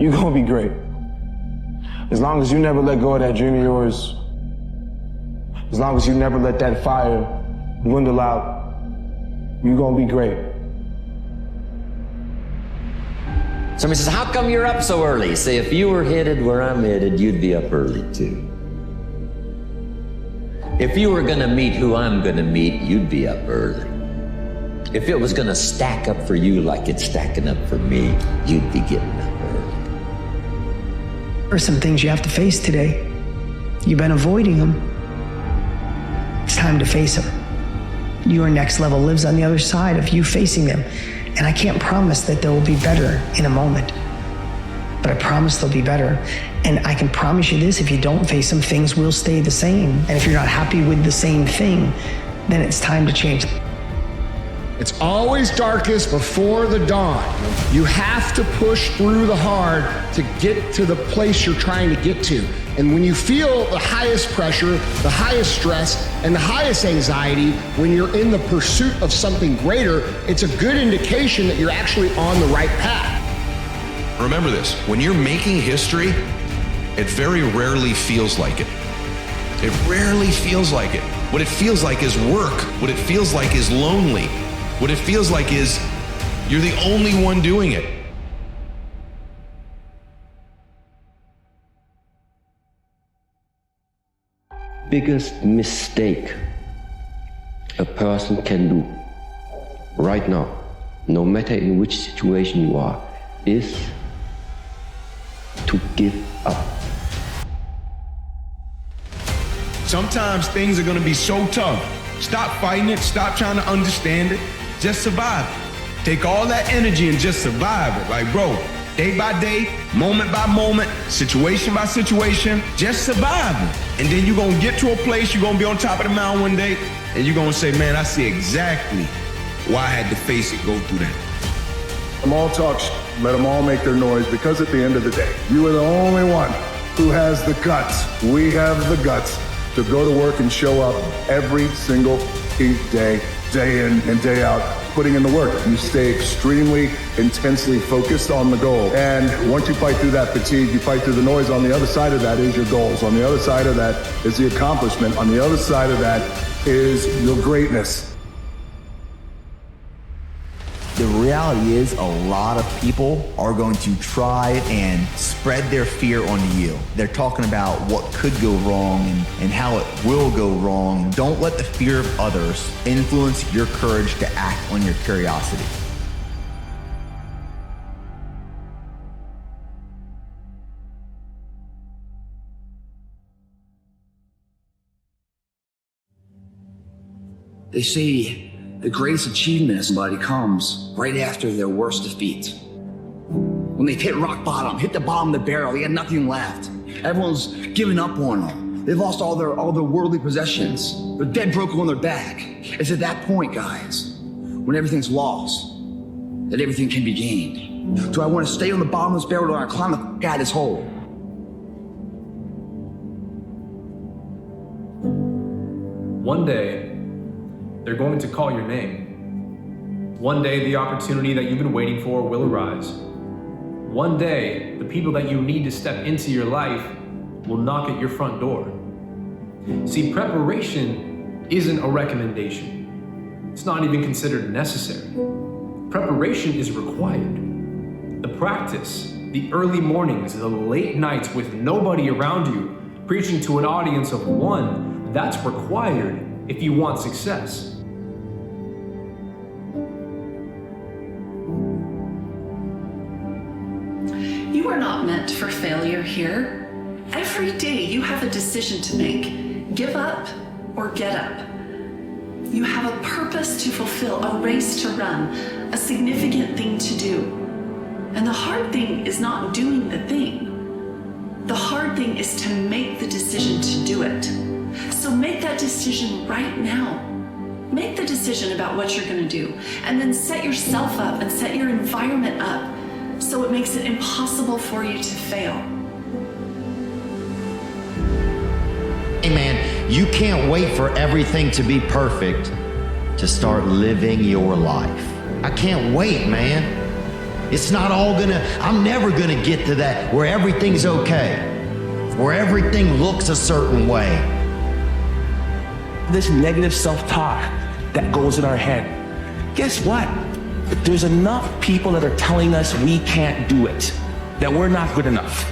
you're gonna be great. As long as you never let go of that dream of yours, as long as you never let that fire dwindle out, you're gonna be great. Somebody says, how come you're up so early? Say, if you were headed where I'm headed, you'd be up early too. If you were gonna meet who I'm gonna meet, you'd be up early. If it was gonna stack up for you like it's stacking up for me, you'd be getting up early. There are some things you have to face today. You've been avoiding them. It's time to face them. Your next level lives on the other side of you facing them. And I can't promise that they will be better in a moment, but I promise they'll be better. And I can promise you this, if you don't face them, things will stay the same. And if you're not happy with the same thing, then it's time to change. It's always darkest before the dawn. You have to push through the hard to get to the place you're trying to get to. And when you feel the highest pressure, the highest stress, and the highest anxiety, when you're in the pursuit of something greater, it's a good indication that you're actually on the right path. Remember this, when you're making history, it very rarely feels like it. It rarely feels like it. What it feels like is work. What it feels like is lonely. What it feels like is you're the only one doing it. Biggest mistake a person can do right now, no matter in which situation you are, is to give up. Sometimes things are gonna be so tough. Stop fighting it, stop trying to understand it, just survive it. Take all that energy and just survive it. Like, bro, day by day, moment by moment, situation by situation, just survive it. And then you're gonna get to a place, you're gonna be on top of the mountain one day, and you're gonna say, man, I see exactly why I had to face it, go through that. Let them all talk, let them all make their noise, because at the end of the day, you are the only one who has the guts. We have the guts to go to work and show up every single day, day in and day out, putting in the work. You stay extremely intensely focused on the goal. And once you fight through that fatigue, you fight through the noise. On the other side of that is your goals. On the other side of that is the accomplishment. On the other side of that is your greatness. The reality is a lot of people are going to try and spread their fear onto you. They're talking about what could go wrong and how it will go wrong. Don't let the fear of others influence your courage to act on your curiosity. They say the greatest achievement of somebody comes right after their worst defeat. When they've hit rock bottom, hit the bottom of the barrel, they had nothing left. Everyone's given up on them. They've lost all their worldly possessions. They're dead broke on their back. It's at that point, guys, when everything's lost, that everything can be gained. Do I want to stay on the bottom of this barrel, or do I climb the f*** out of this hole? One day, they're going to call your name. One day, the opportunity that you've been waiting for will arise. One day, the people that you need to step into your life will knock at your front door. See, preparation isn't a recommendation. It's not even considered necessary. Preparation is required. The practice, the early mornings, the late nights with nobody around you, preaching to an audience of one, that's required if you want success. You are not meant for failure here. Every day you have a decision to make. Give up or get up. You have a purpose to fulfill, a race to run, a significant thing to do. And the hard thing is not doing the thing. The hard thing is to make the decision to do it. So make that decision right now. Make the decision about what you're going to do, and then set yourself up and set your environment up so it makes it impossible for you to fail. Hey man, you can't wait for everything to be perfect to start living your life. I can't wait, man. It's not all gonna, I'm never gonna get to that where everything's okay, where everything looks a certain way. This negative self-talk that goes in our head, guess what? There's enough people that are telling us we can't do it, that we're not good enough.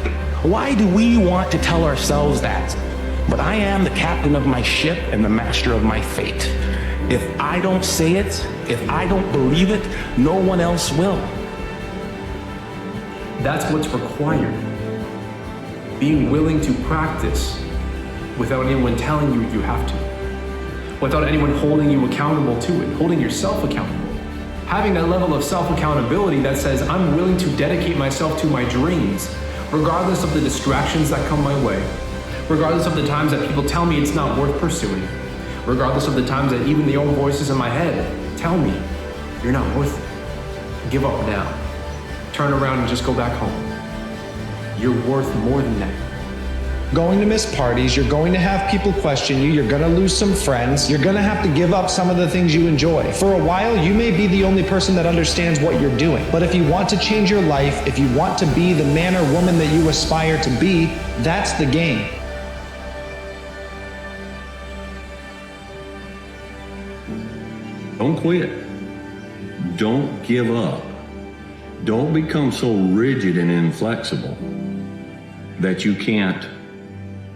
Why do we want to tell ourselves that? But I am the captain of my ship and the master of my fate. If I don't say it, if I don't believe it, no one else will. That's what's required. Being willing to practice without anyone telling you you have to. Without anyone holding you accountable to it, holding yourself accountable. Having that level of self-accountability that says, I'm willing to dedicate myself to my dreams, regardless of the distractions that come my way, regardless of the times that people tell me it's not worth pursuing, regardless of the times that even the own voices in my head tell me, you're not worth it. Give up now. Turn around and just go back home. You're worth more than that. Going to miss parties, you're going to have people question you, you're going to lose some friends, you're going to have to give up some of the things you enjoy. For a while, you may be the only person that understands what you're doing. But if you want to change your life, if you want to be the man or woman that you aspire to be, that's the game. Don't quit. Don't give up. Don't become so rigid and inflexible that you can't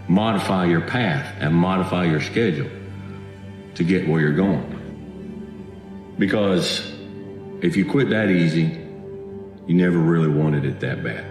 modify your path and modify your schedule to get where you're going. Because if you quit that easy, you never really wanted it that bad.